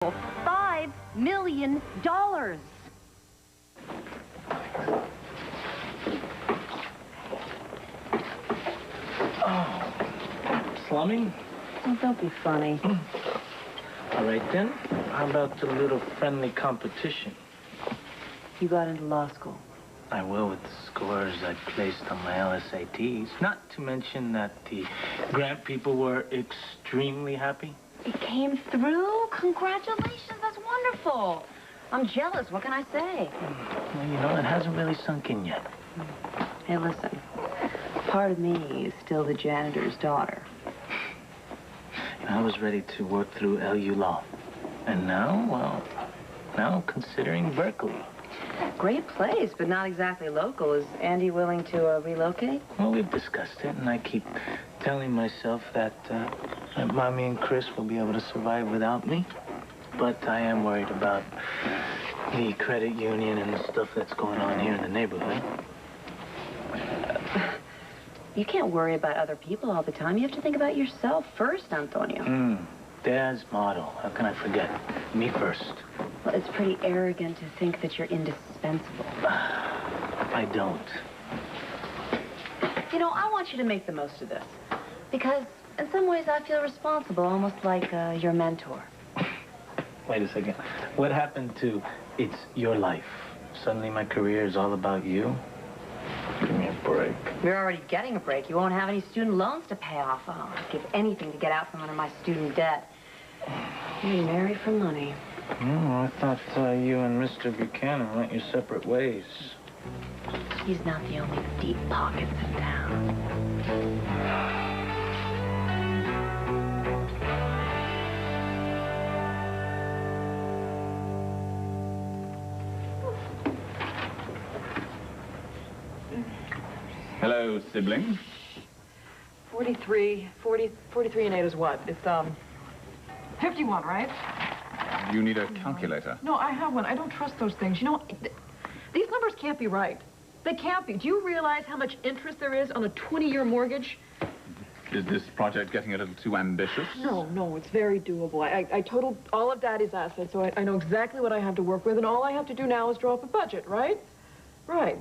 $5 million. Oh, slumming? Oh, don't be funny. All right, then. How about a little friendly competition? You got into law school. I will with the scores I placed on my LSATs. Not to mention that the grant people were extremely happy. It came through? Congratulations, that's wonderful. I'm jealous, what can I say? Well, you know, it hasn't really sunk in yet. Hey, listen. Part of me is still the janitor's daughter. You know, I was ready to work through LU Law. And now, well, now I'm considering Berkeley. Great place, but not exactly local. Is Andy willing to relocate? Well, we've discussed it, and I keep telling myself that Mommy and Chris will be able to survive without me. But I am worried about the credit union and the stuff that's going on here in the neighborhood. You can't worry about other people all the time. You have to think about yourself first, Antonio. Dad's motto. How can I forget? Me first. Well, it's pretty arrogant to think that you're indispensable. I don't. You know, I want you to make the most of this. Because in some ways I feel responsible, almost like your mentor. Wait a second. What happened to it's your life? Suddenly my career is all about you? Give me a break. You're already getting a break. You won't have any student loans to pay off. Oh, I'd give anything to get out from under my student debt. You marry for money. I thought you and Mr. Buchanan went your separate ways. He's not the only deep pockets in town. Hello, sibling. 43 and 8 is what? It's, 51, right? You need a calculator. No, I have one. I don't trust those things. You know, these numbers can't be right. They can't be. Do you realize how much interest there is on a 20-year mortgage? Is this project getting a little too ambitious? No, it's very doable. I totaled all of Daddy's assets, so I know exactly what I have to work with, and all I have to do now is draw up a budget, right? Right.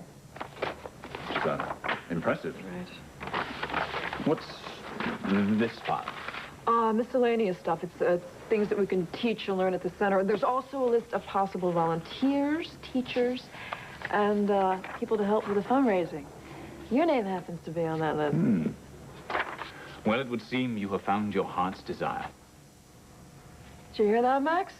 Impressive. Right. What's this file? Miscellaneous stuff. It's things that we can teach and learn at the center. There's also a list of possible volunteers, teachers, and people to help with the fundraising. Your name happens to be on that list. Well, it would seem you have found your heart's desire. Did you hear that, Max?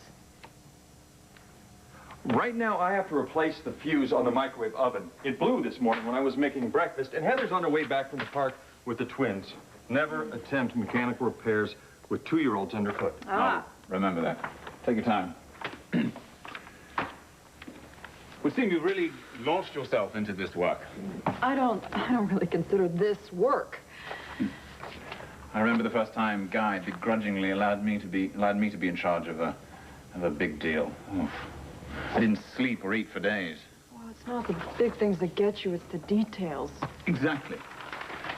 Right now, I have to replace the fuse on the microwave oven. It blew this morning when I was making breakfast, and Heather's on her way back from the park with the twins. Never attempt mechanical repairs with 2-year-olds underfoot. Ah. Remember that. Take your time. Would seem you've really launched yourself into this work. I don't really consider this work. I remember the first time Guy begrudgingly allowed me to be in charge of a big deal. Oof. I didn't sleep or eat for days. Well, it's not the big things that get you, it's the details. Exactly.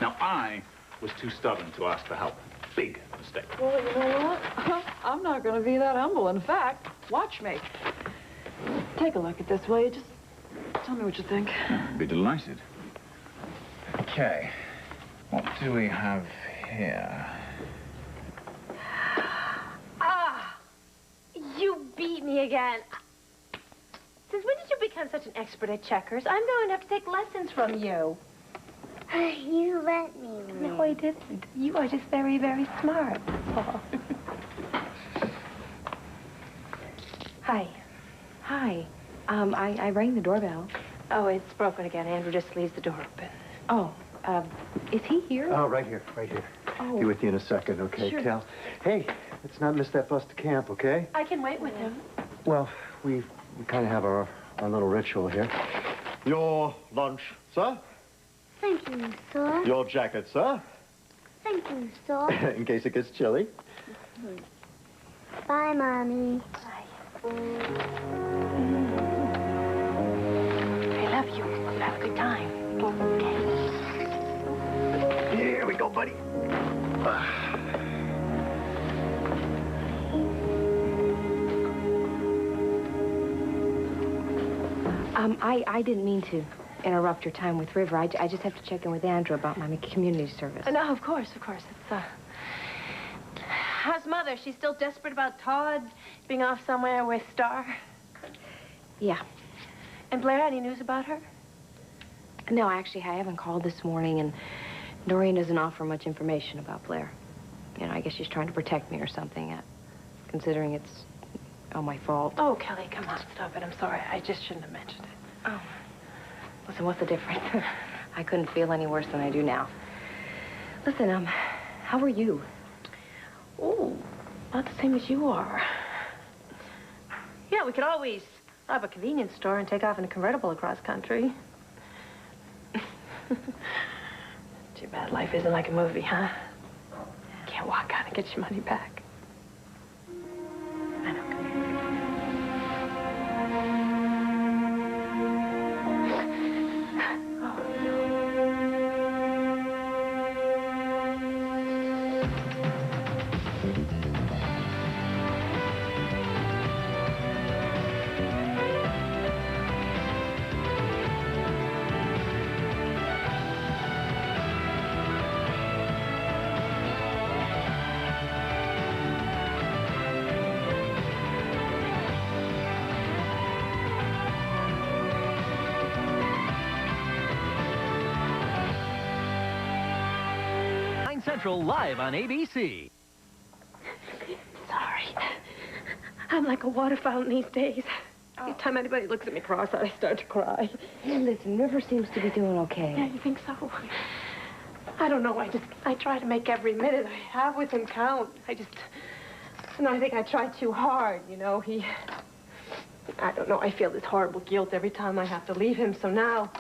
Now, I was too stubborn to ask for help. Big mistake. Well, you know what? I'm not going to be that humble. In fact, watch me. Take a look at this, will you? Just tell me what you think. I'd be delighted. Okay. What do we have here? Ah! You beat me again. Since when did you become such an expert at checkers? I'm going to have to take lessons from you. You let me learn. No, I didn't. You are just very, very smart. That's all. Hi. Hi. I rang the doorbell. Oh, it's broken again. Andrew just leaves the door open. Oh, is he here? Oh, right here, right here. Oh. Be with you in a second, okay, Sure. Cal? Hey, let's not miss that bus to camp, okay? I can wait with him. Well, we kind of have our little ritual here. Your lunch, sir? Thank you, sir. Your jacket, sir? Thank you, sir. In case it gets chilly. Bye, Mommy. I love you. Have a good time. Okay. Here we go, buddy. I didn't mean to interrupt your time with River. I just have to check in with Andrew about my community service. No, of course. It's, How's Mother? She's still desperate about Todd being off somewhere with Star? Yeah. And Blair, any news about her? No, actually, I haven't called this morning, and Doreen doesn't offer much information about Blair. You know, I guess she's trying to protect me or something, considering it's all my fault. Oh, Kelly, come on, stop it. I'm sorry. I just shouldn't have mentioned it. Oh. Listen, what's the difference? I couldn't feel any worse than I do now. Listen, how are you? Oh, not the same as you are. Yeah, we could always rob a convenience store and take off in a convertible across country. Too bad life isn't like a movie, huh? Can't walk out and get your money back. I know. Central live on ABC. Sorry. I'm like a water fountain these days. Every time anybody looks at me cross-eyed, I start to cry. Hey, listen, River seems to be doing okay. Yeah, you think so? I don't know. I try to make every minute I have with him count. I think I try too hard, you know. I don't know. I feel this horrible guilt every time I have to leave him, so now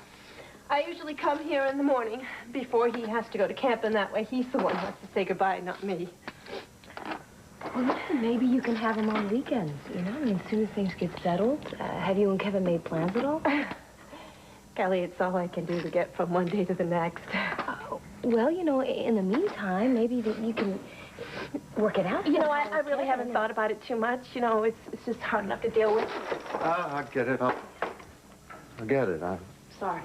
I usually come here in the morning before he has to go to camp, and that way he's the one who has to say goodbye, not me. Well, listen, maybe you can have him on weekends, you know? I mean, as soon as things get settled. Have you and Kevin made plans at all? Kelly, it's all I can do to get from one day to the next. Well, you know, in the meantime, maybe that you can work it out. You know, I really haven't thought about it too much. You know, it's just hard enough to deal with. I get it. I'll get it. Sorry.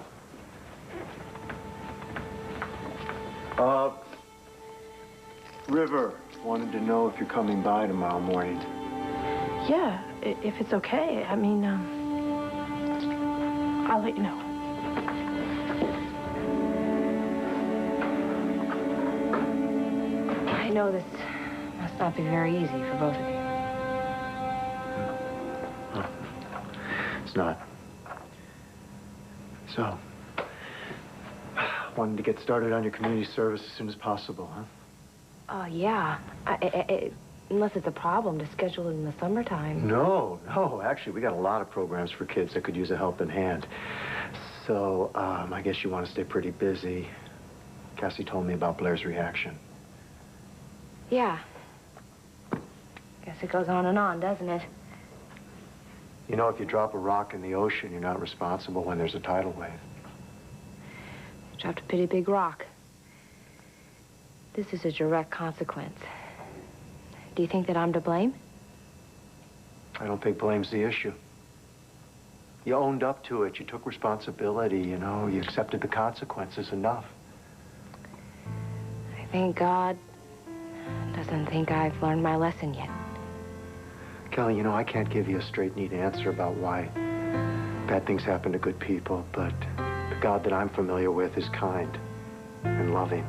River wanted to know if you're coming by tomorrow morning. Yeah, if it's okay. I mean, I'll let you know. I know this must not be very easy for both of you. It's not. So, wanted to get started on your community service as soon as possible, huh? Yeah. Unless it's a problem to schedule it in the summertime. No. Actually, we got a lot of programs for kids that could use a helping hand. So, I guess you want to stay pretty busy. Cassie told me about Blair's reaction. Yeah. Guess it goes on and on, doesn't it? You know, if you drop a rock in the ocean, you're not responsible when there's a tidal wave. You dropped a pretty big rock. This is a direct consequence. Do you think that I'm to blame? I don't think blame's the issue. You owned up to it. You took responsibility, you know. You accepted the consequences. Enough. I think God doesn't think I've learned my lesson yet. Kelly, you know, I can't give you a straight, neat answer about why bad things happen to good people, but the God that I'm familiar with is kind and loving.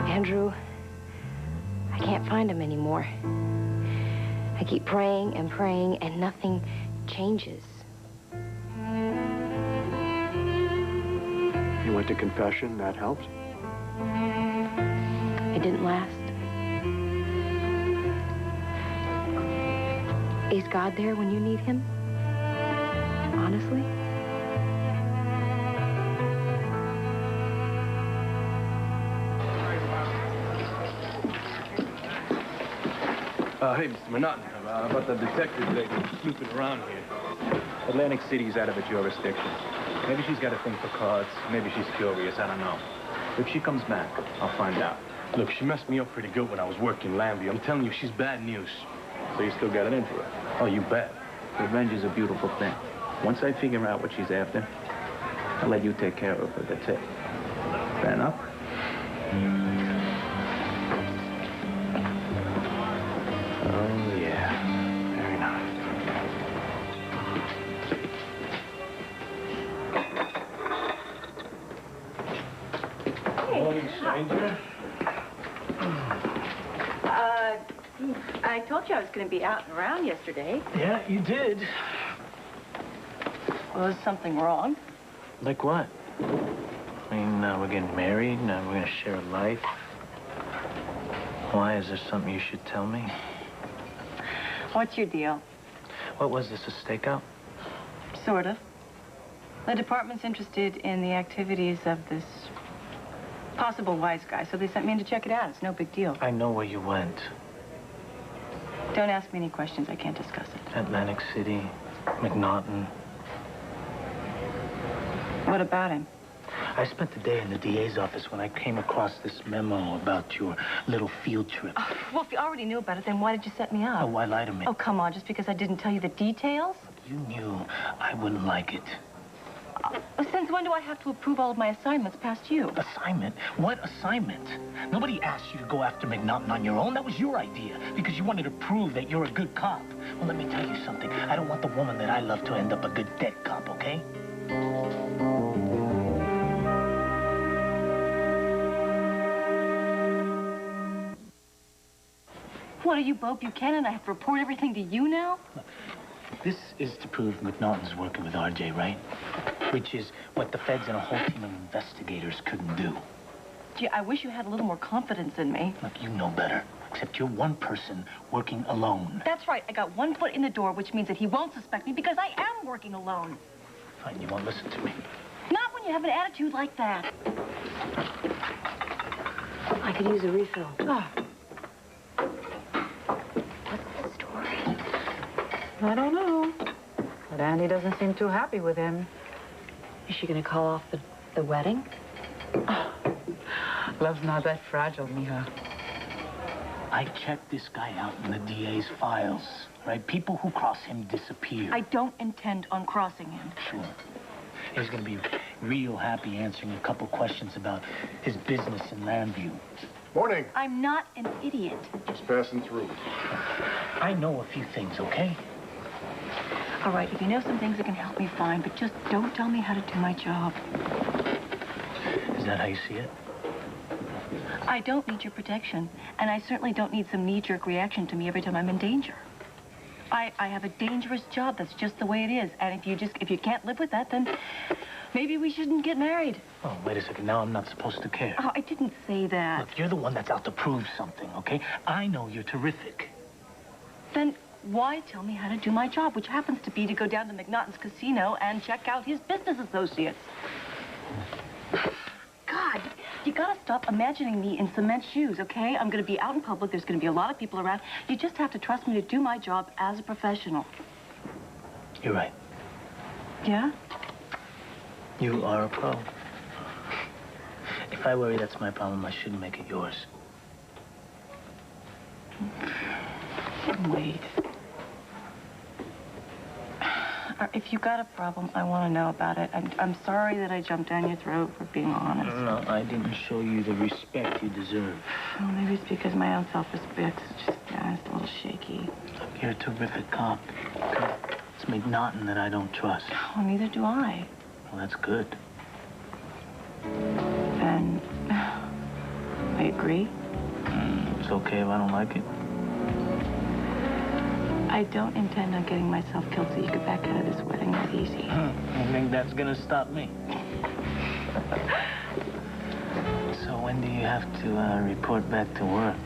Andrew, I can't find him anymore. I keep praying and praying, and nothing changes. You went to confession, that helped? It didn't last. Is God there when you need him? Honestly? Hey, Mr. Monotony, about the detectives that are snooping around here. Atlantic City's out of her jurisdiction. Maybe she's got a thing for cards. Maybe she's curious. I don't know. If she comes back, I'll find out. Look, she messed me up pretty good when I was working Lambie. I'm telling you, she's bad news. So you still got it in for her? Oh, you bet. Revenge is a beautiful thing. Once I figure out what she's after, I'll let you take care of her. That's it. Fair enough? Oh, yeah. Very nice. Morning, stranger. I told you I was going to be out and around yesterday. Yeah, you did. Was something wrong? Like what? I mean, we're getting married, we're gonna share a life. Why? Is there something you should tell me? What's your deal? What was this, a stakeout? Sort of. The department's interested in the activities of this possible wise guy, so they sent me in to check it out. It's no big deal. I know where you went. Don't ask me any questions. I can't discuss it. Atlantic City, McNaughton. What about him? I spent the day in the DA's office when I came across this memo about your little field trip. Well, if you already knew about it, then why did you set me up? Oh, why lie to me? Oh, come on, just because I didn't tell you the details? You knew I wouldn't like it. Since when do I have to approve all of my assignments past you? Assignment? What assignment? Nobody asked you to go after McNaughton on your own. That was your idea, because you wanted to prove that you're a good cop. Well, let me tell you something. I don't want the woman that I love to end up a good dead cop, okay? What are you, Bo Buchanan? I have to report everything to you now? This is to prove McNaughton's working with RJ, right? Which is what the feds and a whole team of investigators couldn't do. Gee, I wish you had a little more confidence in me. Look, you know better. Except you're one person working alone. That's right. I got one foot in the door, which means that he won't suspect me because I am working alone. Fine, you won't listen to me. Not when you have an attitude like that. I could use a refill. Oh. What's the story? I don't know. But Andy doesn't seem too happy with him. Is she going to call off the wedding? Oh. Love's not that fragile, Mija. I checked this guy out in the DA's files, right? People who cross him disappear. I don't intend on crossing him. Sure. He's going to be real happy answering a couple questions about his business in Lambview. Morning. I'm not an idiot. Just passing through. I know a few things, okay? All right, if you know some things that can help me, fine, but just don't tell me how to do my job. Is that how you see it? I don't need your protection, and I certainly don't need some knee-jerk reaction to me every time I'm in danger. I have a dangerous job. That's just the way it is. And if you can't live with that, then maybe we shouldn't get married. Oh, wait a second. Now I'm not supposed to care. Oh, I didn't say that. Look, you're the one that's out to prove something, okay? I know you're terrific. Then why tell me how to do my job, which happens to be to go down to McNaughton's casino and check out his business associates? God, you gotta stop imagining me in cement shoes, okay? I'm gonna be out in public. There's gonna be a lot of people around. You just have to trust me to do my job as a professional. You're right. Yeah? You are a pro. If I worry that's my problem, I shouldn't make it yours. Wait. If you got a problem, I want to know about it. I'm sorry that I jumped down your throat, for being honest. No, I didn't show you the respect you deserve. Well, maybe it's because my own self-respect's just a little shaky. Look, you're a terrific cop. Okay? It's McNaughton that I don't trust. Well, neither do I. Well, that's good. And I agree. It's okay if I don't like it. I don't intend on getting myself killed so you get back out of this wedding that easy. You think that's gonna stop me? So when do you have to report back to work?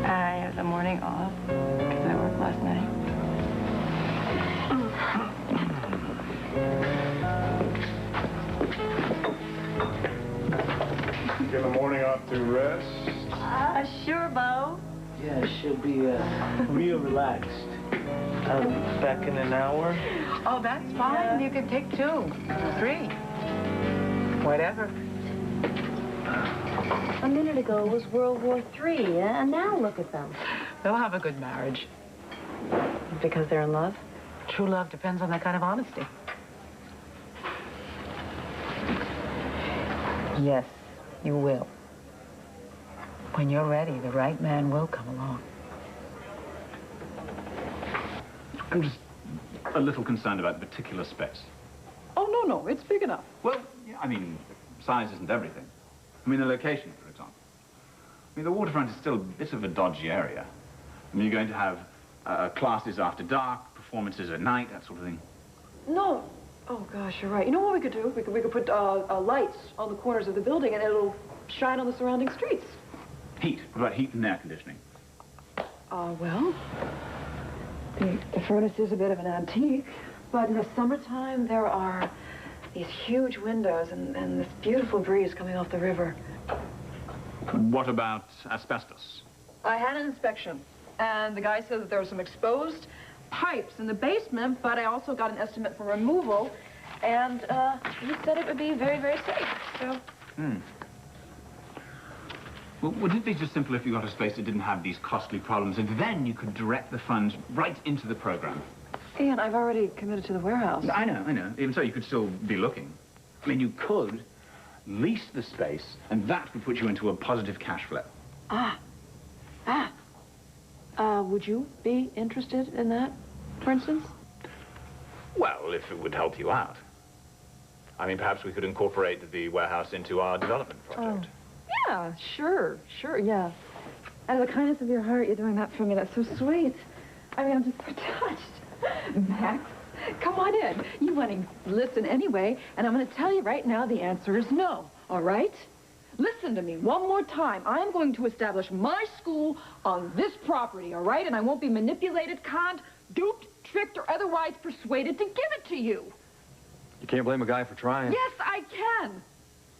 I have the morning off because I worked last night. Give the morning off to rest. Sure, Bo. Yeah, she'll be real relaxed. I'll be back in an hour. Oh, that's fine. You can take 2, 3. Whatever. A minute ago was World War III, and now look at them. They'll have a good marriage. Because they're in love? True love depends on that kind of honesty. Yes, you will. When you're ready, the right man will come along. I'm just a little concerned about the particular space. Oh, no, it's big enough. Well, yeah, I mean, size isn't everything. I mean, the location, for example. I mean, the waterfront is still a bit of a dodgy area. I mean, you're going to have classes after dark, performances at night, that sort of thing. No. Oh, gosh, you're right. You know what we could do? We could put lights on the corners of the building, and it'll shine on the surrounding streets. Heat. What about heat and air conditioning? Well, the furnace is a bit of an antique, but in the summertime, there are these huge windows and this beautiful breeze coming off the river. What about asbestos? I had an inspection, and the guy said that there were some exposed pipes in the basement, but I also got an estimate for removal, and he said it would be very, very safe, so... Well, would it be just simple if you got a space that didn't have these costly problems, and then you could direct the funds right into the program? Ian, I've already committed to the warehouse. I know. Even so, you could still be looking. I mean, you could lease the space, and that would put you into a positive cash flow. Would you be interested in that, for instance? Well, if it would help you out. I mean, perhaps we could incorporate the warehouse into our development project. Yeah, sure, yeah. Out of the kindness of your heart, you're doing that for me. That's so sweet. I mean, I'm just so touched. Max, come on in. You want to listen anyway, and I'm going to tell you right now the answer is no, all right? Listen to me one more time. I'm going to establish my school on this property, all right? And I won't be manipulated, conned, duped, tricked, or otherwise persuaded to give it to you. You can't blame a guy for trying. Yes, I can.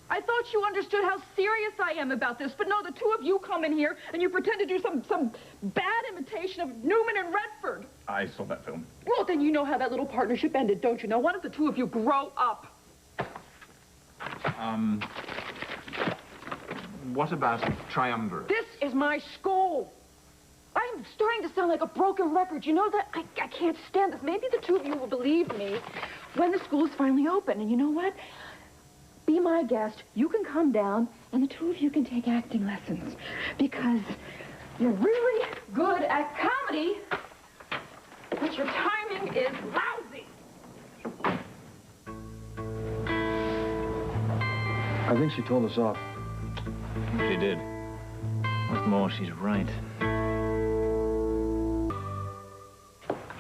I thought you understood how serious I am about this, but no, the two of you come in here and you pretend to do some bad imitation of Newman and Redford. I saw that film. Well, then you know how that little partnership ended, don't you know? Why don't the two of you grow up? What about triumvirate? This is my school. I'm starting to sound like a broken record. You know that? I can't stand this. Maybe the two of you will believe me when the school is finally open. And you know what? Be my guest. You can come down, and the two of you can take acting lessons. Because you're really good at comedy, but your timing is lousy. I think she told us off. She did. What's more, she's right.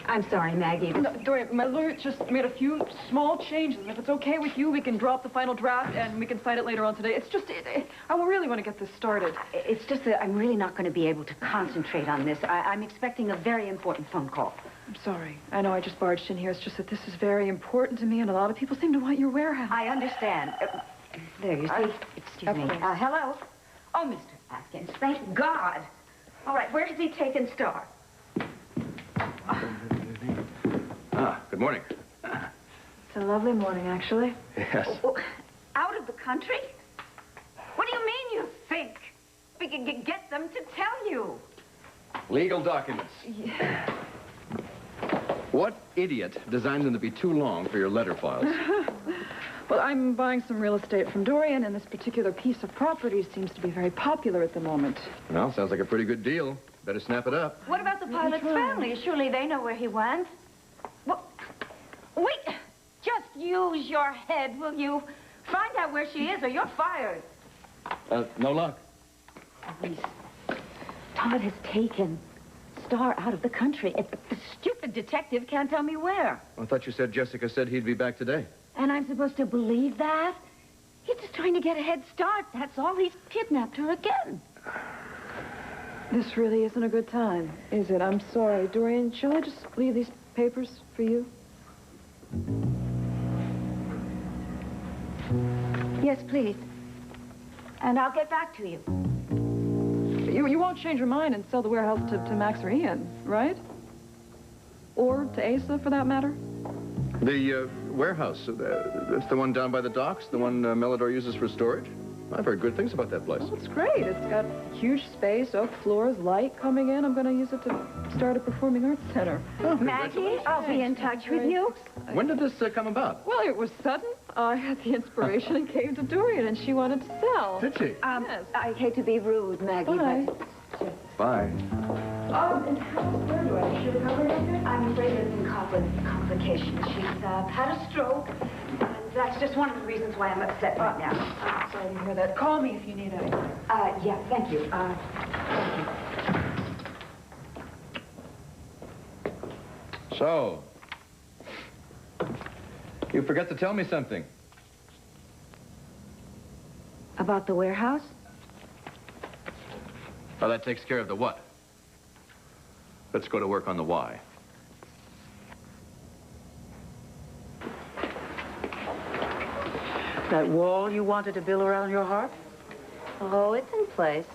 I'm sorry, Maggie. No, Dorian, my lawyer just made a few small changes. And if it's okay with you, we can drop the final draft and we can sign it later on today. It's just, I really want to get this started. It's just that I'm really not going to be able to concentrate on this. I'm expecting a very important phone call. I'm sorry. I know I just barged in here. It's just that this is very important to me, and a lot of people seem to want your warehouse. I understand. There, you see? Excuse me. Hello? Oh, Mr. Atkins, thank God. All right, where has he taken Star? Good morning. It's a lovely morning, actually. Yes. Out of the country? What do you mean, you think? We can get them to tell you. Legal documents. Yeah. What idiot designed them to be too long for your letter files? Well, I'm buying some real estate from Dorian, and this particular piece of property seems to be very popular at the moment. Well, sounds like a pretty good deal. Better snap it up. What about the pilot's family? Surely they know where he went. Well, wait. Just use your head, will you? Find out where she is, or you're fired. No luck. Please. Todd has taken Star out of the country. The stupid detective can't tell me where. I thought you said Jessica said he'd be back today. And I'm supposed to believe that? He's just trying to get a head start. That's all. He's kidnapped her again. This really isn't a good time, is it? I'm sorry. Dorian, shall I just leave these papers for you? Yes, please. And I'll get back to you. You won't change your mind and sell the warehouse to Max or Ian, right? Or to Asa, for that matter? The warehouse, that's the one down by the docks? The one Melidor uses for storage? I've heard good things about that place. Well, it's great. It's got huge space, oak floors, light coming in. I'm going to use it to start a performing arts center. Oh, Maggie, I'll be in touch with you. When did this come about? Well, it was sudden. I had the inspiration and came to Dorian, and she wanted to sell. Did she? Yes. I hate to be rude, Maggie, Bye. Bye. And where do I? Is she recovering okay? I'm afraid there's some complications. She's had a stroke, and that's just one of the reasons why I'm upset right now. I'm sorry to hear that. Call me if you need anything. Yeah, thank you. So, you forgot to tell me something. About the warehouse? Well, that takes care of the what. Let's go to work on the why. That wall you wanted to build around your heart? Oh, it's in place.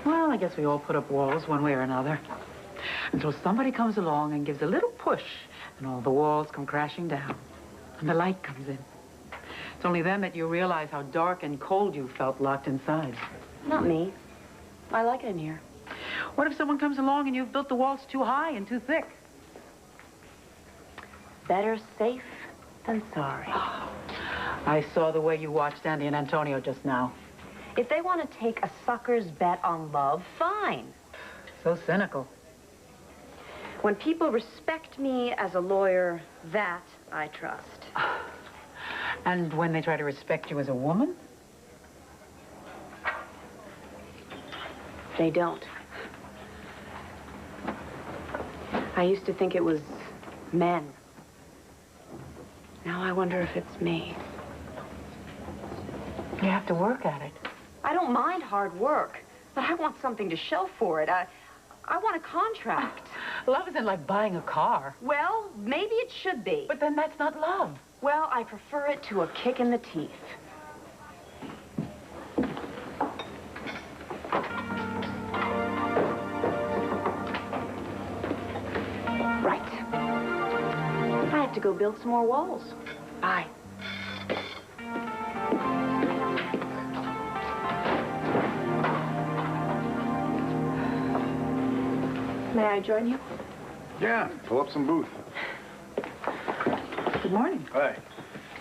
Well, I guess we all put up walls one way or another. Until somebody comes along and gives a little push, and all the walls come crashing down. And the light comes in. It's only then that you realize how dark and cold you felt locked inside. Not me. I like it in here. What if someone comes along and you've built the walls too high and too thick? Better safe than sorry. I saw the way you watched Andy and Antonio just now. If they want to take a sucker's bet on love, fine. So cynical. When people respect me as a lawyer, that I trust. And when they try to respect you as a woman? They don't. I used to think it was men. Now I wonder if it's me. You have to work at it. I don't mind hard work, but I want something to show for it. I want a contract. Love isn't like buying a car. Well, maybe it should be. But then that's not love. Well, I prefer it to a kick in the teeth. Right. I have to go build some more walls. Bye. May I join you? Yeah, pull up some booth. Good morning. Hi.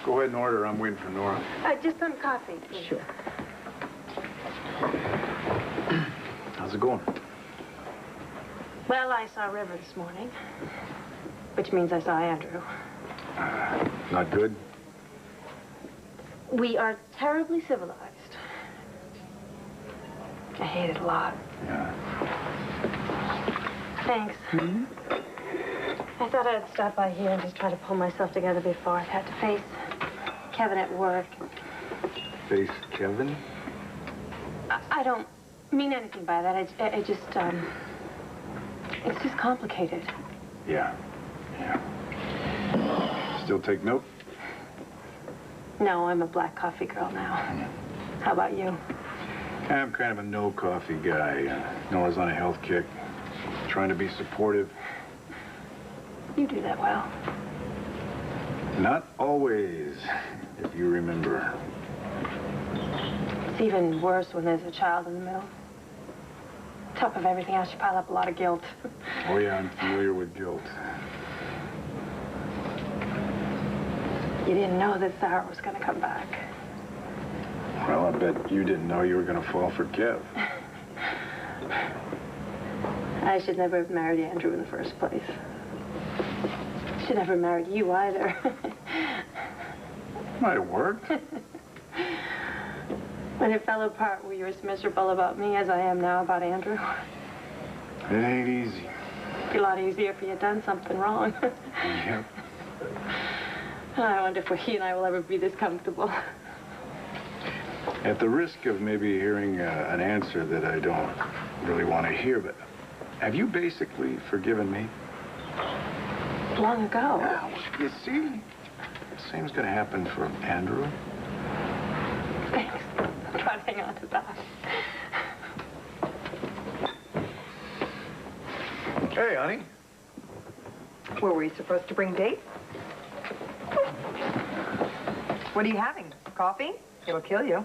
Go ahead and order. I'm waiting for Nora. Just some coffee, please. Sure. How's it going? Well, I saw River this morning, which means I saw Andrew. Not good? We are terribly civilized. I hate it a lot. Yeah. Thanks. I thought I'd stop by here and just try to pull myself together before I've had to face Kevin at work. Face Kevin? I don't mean anything by that. It's just complicated. Yeah. Still take note? No, I'm a black coffee girl now. How about you? I'm kind of a no coffee guy. Nora's on a health kick. Trying to be supportive. You do that well. Not always, if you remember. It's even worse when there's a child in the middle. On top of everything else, you pile up a lot of guilt. Oh, yeah, I'm familiar with guilt. You didn't know that Sarah was going to come back. Well, I bet you didn't know you were going to fall for Kev. I should never have married Andrew in the first place. Should never have married you either. Might have worked. When it fell apart, were you as miserable about me as I am now about Andrew? It ain't easy. It'd be a lot easier if you had done something wrong. Yep. I wonder if he and I will ever be this comfortable. At the risk of maybe hearing an answer that I don't really want to hear, but have you basically forgiven me? Long ago. Yeah, you see, the same's gonna happen for Andrew. Thanks. I'll try to hang on to that. Hey, honey. Were we supposed to bring dates? What are you having? Coffee? It'll kill you.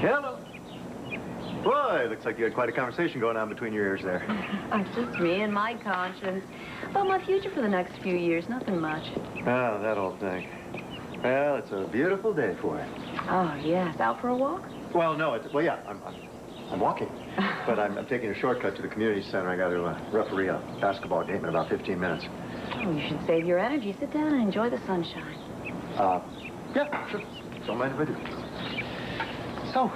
Hello. Boy, looks like you had quite a conversation going on between your ears there. It's just me and my conscience. About my future for the next few years, nothing much. Oh, that old thing. Well, it's a beautiful day for it. Oh, yes. Out for a walk? Well, no, well, yeah, I'm walking. But I'm taking a shortcut to the community center. I got to referee a basketball game in about 15 minutes. Oh, you should save your energy. Sit down and enjoy the sunshine. Yeah, sure. Don't mind if I do. So,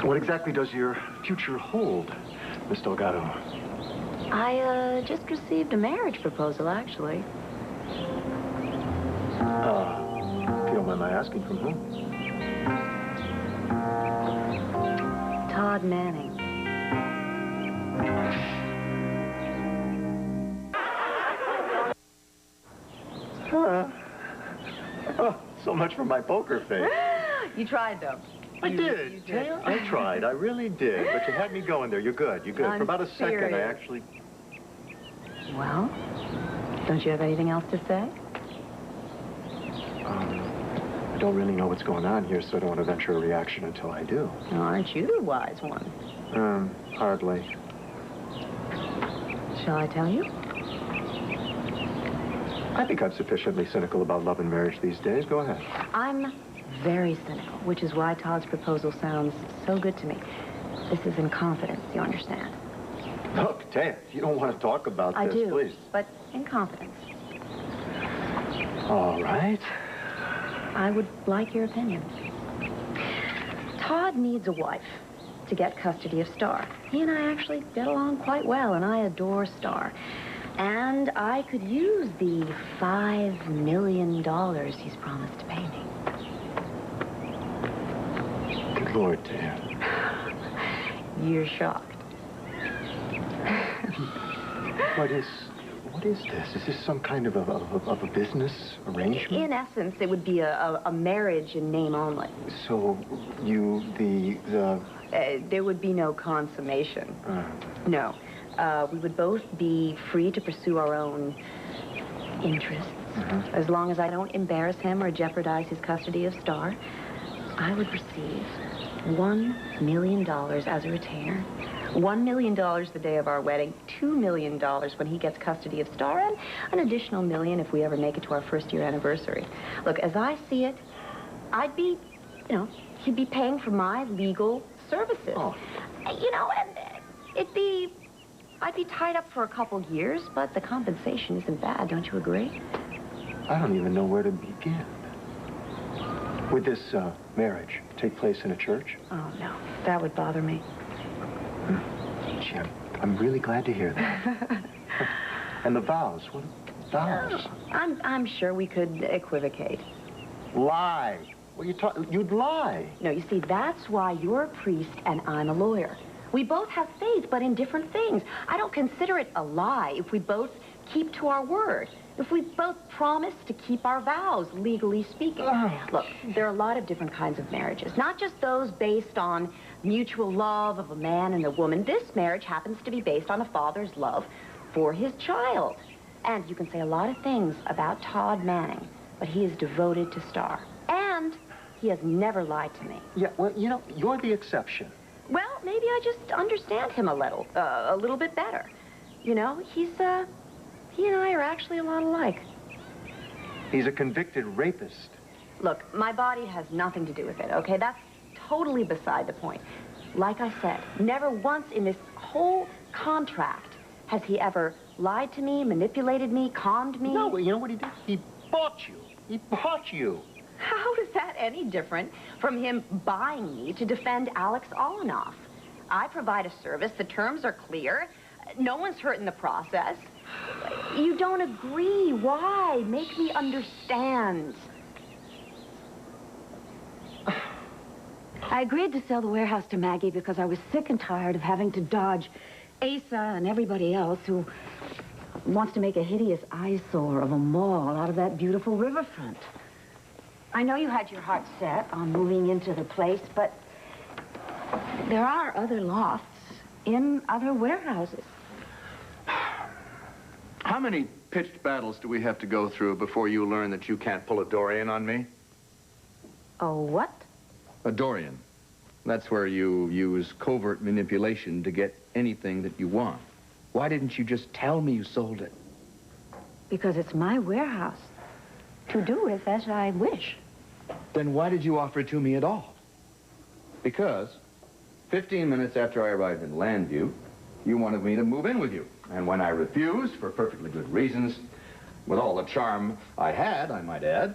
what exactly does your future hold, Miss Delgado? I, just received a marriage proposal, actually. If you don't mind my asking, from whom? Todd Manning. Oh, so much for my poker face. You tried, though. I did. You did. I tried. I really did. But you had me going there. You're good. You're good. I'm For about a second, I serious. actually... Well, don't you have anything else to say? I don't really know what's going on here, so I don't want to venture a reaction until I do. Oh, aren't you the wise one? Hardly. Shall I tell you? I think I'm sufficiently cynical about love and marriage these days. Go ahead. I'm very cynical, which is why Todd's proposal sounds so good to me. This is in confidence, you understand? Look, Taya, if you don't want to talk about I this, do, please. but in confidence. All right. I would like your opinion. Todd needs a wife to get custody of Star. He and I actually get along quite well, and I adore Star. And I could use the $5 million he's promised to pay me. Good Lord, Taya. You're shocked. What is this? Is this some kind of a business arrangement? In essence, it would be a marriage in name only. So, there would be no consummation. No. We would both be free to pursue our own interests. As long as I don't embarrass him or jeopardize his custody of Star, I would receive $1 million as a retainer, $1 million the day of our wedding, $2 million when he gets custody of Star, and an additional $1 million if we ever make it to our first-year anniversary. Look, as I see it, I'd be, he'd be paying for my legal services. Oh. And I'd be tied up for a couple years, but the compensation isn't bad, don't you agree? I don't even know where to begin. Would this marriage take place in a church? Oh, no. That would bother me. Gee, I'm really glad to hear that. And the vows? What vows? I'm sure we could equivocate. Lie. Well, you'd lie. No, you see, that's why you're a priest and I'm a lawyer. We both have faith, but in different things. I don't consider it a lie if we both keep to our word. If we both promise to keep our vows, legally speaking. Look, there are a lot of different kinds of marriages, not just those based on mutual love of a man and a woman. This marriage happens to be based on a father's love for his child. And you can say a lot of things about Todd Manning, but he is devoted to Star. And he has never lied to me. Yeah, well, you're the exception. Well, maybe I just understand him a little bit better. He and I are actually a lot alike. He's a convicted rapist. Look, my body has nothing to do with it, okay? That's totally beside the point. Like I said, never once in this whole contract has he ever lied to me, manipulated me, conned me. No, you know what he did? He bought you. He bought you. How is that any different from him buying me to defend Alex Olenoff? I provide a service. The terms are clear. No one's hurt in the process. You don't agree. Why? Make me understand. I agreed to sell the warehouse to Maggie because I was sick and tired of having to dodge Asa and everybody else who wants to make a hideous eyesore of a mall out of that beautiful riverfront. I know you had your heart set on moving into the place, but there are other lofts in other warehouses. How many pitched battles do we have to go through before you learn that you can't pull a Dorian on me? Oh, what? A Dorian. That's where you use covert manipulation to get anything that you want. Why didn't you just tell me you sold it? Because it's my warehouse. To do with as I wish. Then why did you offer it to me at all? Because 15 minutes after I arrived in Landview, you wanted me to move in with you. And when I refused, for perfectly good reasons, with all the charm I had, I might add,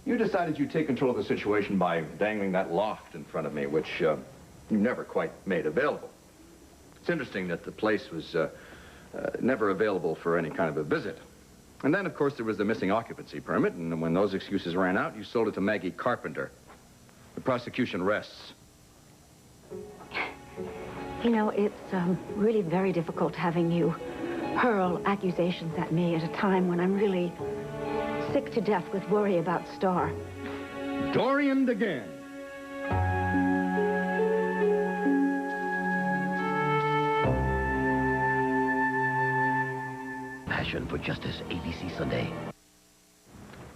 you decided you'd take control of the situation by dangling that loft in front of me, which you never quite made available. It's interesting that the place was never available for any kind of a visit. And then, of course, there was the missing occupancy permit, and when those excuses ran out, you sold it to Maggie Carpenter. The prosecution rests. You know, it's really very difficult having you hurl accusations at me at a time when I'm really sick to death with worry about Star. Dorian again. Passion for Justice, ABC Sunday.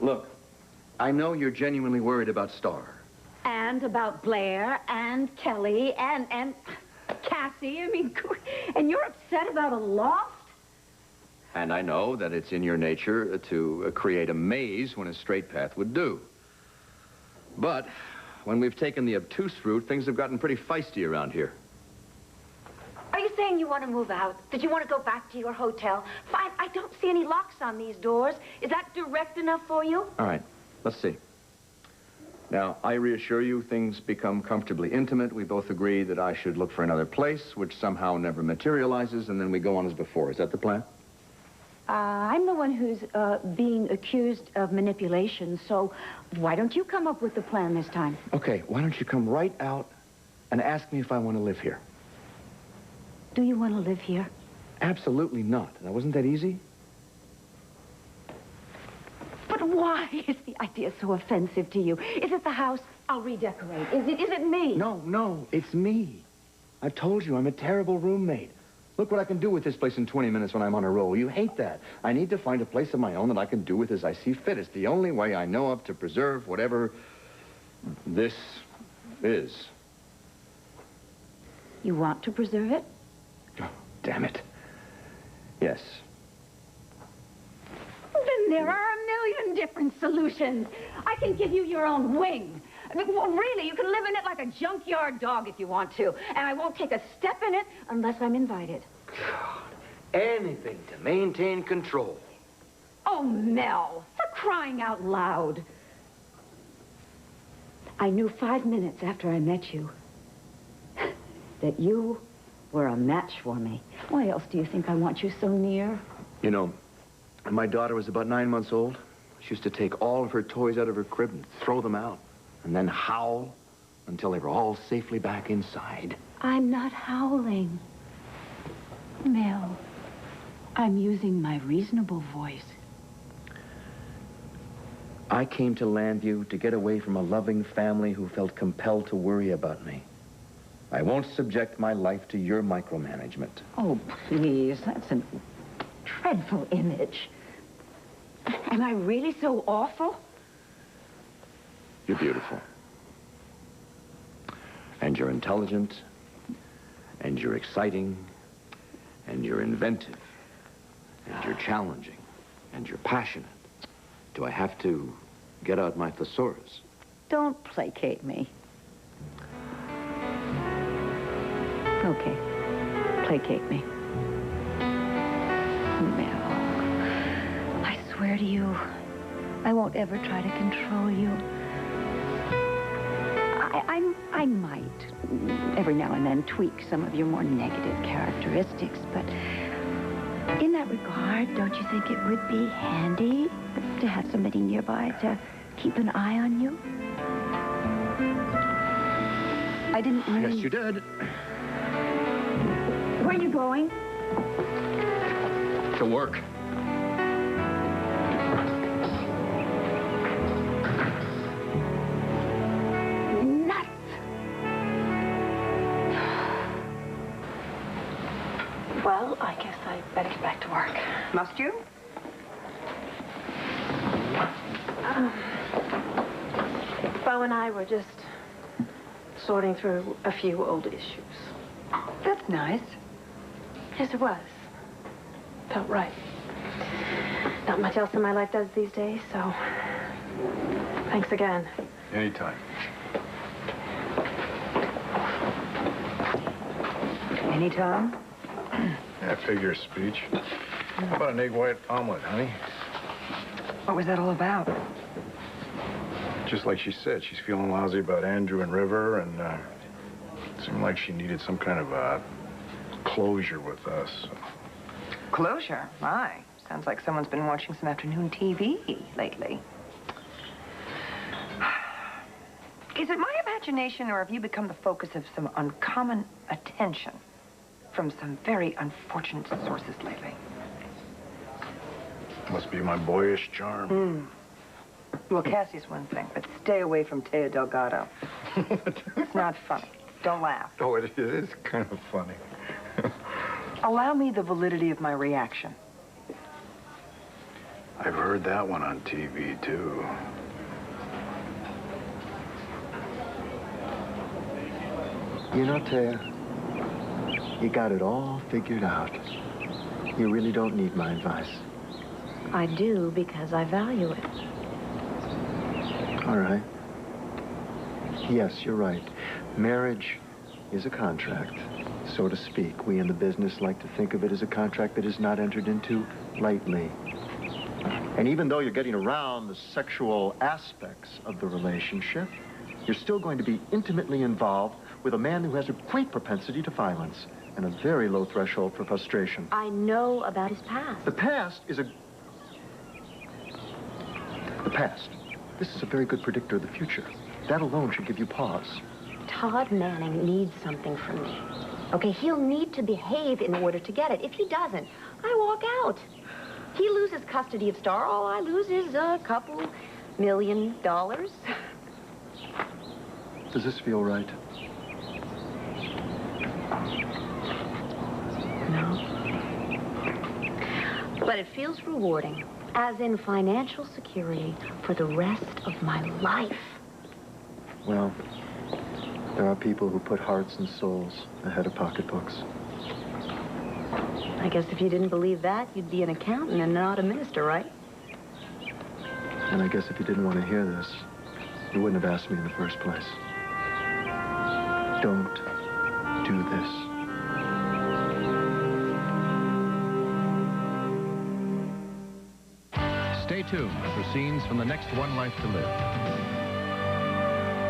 Look, I know you're genuinely worried about Star. And about Blair and Kelly and Cassie. I mean, and you're upset about a loft? And I know that it's in your nature to create a maze when a straight path would do. But when we've taken the obtuse route, things have gotten pretty feisty around here. Are you saying you want to move out? That you want to go back to your hotel? Fine, I don't see any locks on these doors. Is that direct enough for you? All right, let's see. Now, I reassure you, things become comfortably intimate. We both agree that I should look for another place, which somehow never materializes, and then we go on as before. Is that the plan? I'm the one who's being accused of manipulation, so why don't you come up with the plan this time? Okay, why don't you come right out and ask me if I want to live here? Do you want to live here? Absolutely not. Now, wasn't that easy? But why is the idea so offensive to you? Is it the house? I'll redecorate. Is it me? No, it's me. I told you, I'm a terrible roommate. Look what I can do with this place in 20 minutes when I'm on a roll. You hate that. I need to find a place of my own that I can do with as I see fit. It's the only way I know of to preserve whatever this is. You want to preserve it? Oh, damn it. Yes. Then there are a million different solutions. I can give you your own wing. I mean, well, really, you can live in it like a junkyard dog if you want to. And I won't take a step in it unless I'm invited. God, anything to maintain control. Oh, Mel, for crying out loud. I knew 5 minutes after I met you that you were a match for me. Why else do you think I want you so near? You know, when my daughter was about 9 months old, she used to take all of her toys out of her crib and throw them out, and then howl until they were all safely back inside. I'm not howling. Mel, I'm using my reasonable voice. I came to Landview to get away from a loving family who felt compelled to worry about me. I won't subject my life to your micromanagement. Oh, please, that's a dreadful image. Am I really so awful? You're beautiful. And you're intelligent. And you're exciting. And you're inventive. And you're challenging. And you're passionate. Do I have to get out my thesaurus? Don't placate me. Okay, placate me. Mel, I swear to you, I won't ever try to control you. I might, every now and then, tweak some of your more negative characteristics, but in that regard, don't you think it would be handy to have somebody nearby to keep an eye on you? I didn't mean... Yes, you did. Where are you going? To work. Well, I guess I better get back to work. Must you? Bo and I were just sorting through a few old issues. That's nice. Yes, it was. Felt right. Not much else in my life does these days, so thanks again. Anytime. Anytime? Yeah, figure of speech. How about an egg white omelet, honey? What was that all about? Just like she said, she's feeling lousy about Andrew and River, and it seemed like she needed some kind of closure with us. Closure? My. Sounds like someone's been watching some afternoon TV lately. Is it my imagination, or have you become the focus of some uncommon attention from some very unfortunate sources lately? Must be my boyish charm. Well, Cassie's one thing, but stay away from Teo Delgado. It's not funny. Don't laugh. Oh, it is kind of funny. Allow me the validity of my reaction. I've heard that one on TV, too. You know, Taya, you got it all figured out. You really don't need my advice. I do because I value it. All right. Yes, you're right. Marriage is a contract, so to speak. We in the business like to think of it as a contract that is not entered into lightly. And even though you're getting around the sexual aspects of the relationship, you're still going to be intimately involved with a man who has a great propensity to violence and a very low threshold for frustration. I know about his past. The past is a... The past. This is a very good predictor of the future. That alone should give you pause. Todd Manning needs something from me. Okay, he'll need to behave in order to get it. If he doesn't, I walk out. He loses custody of Star. All I lose is a couple $1 million. Does this feel right? No. But it feels rewarding, as in financial security for the rest of my life. Well, there are people who put hearts and souls ahead of pocketbooks. I guess if you didn't believe that, you'd be an accountant and not a minister, right? And I guess if you didn't want to hear this, you wouldn't have asked me in the first place. Don't do this. Stay tuned for scenes from the next One Life to Live.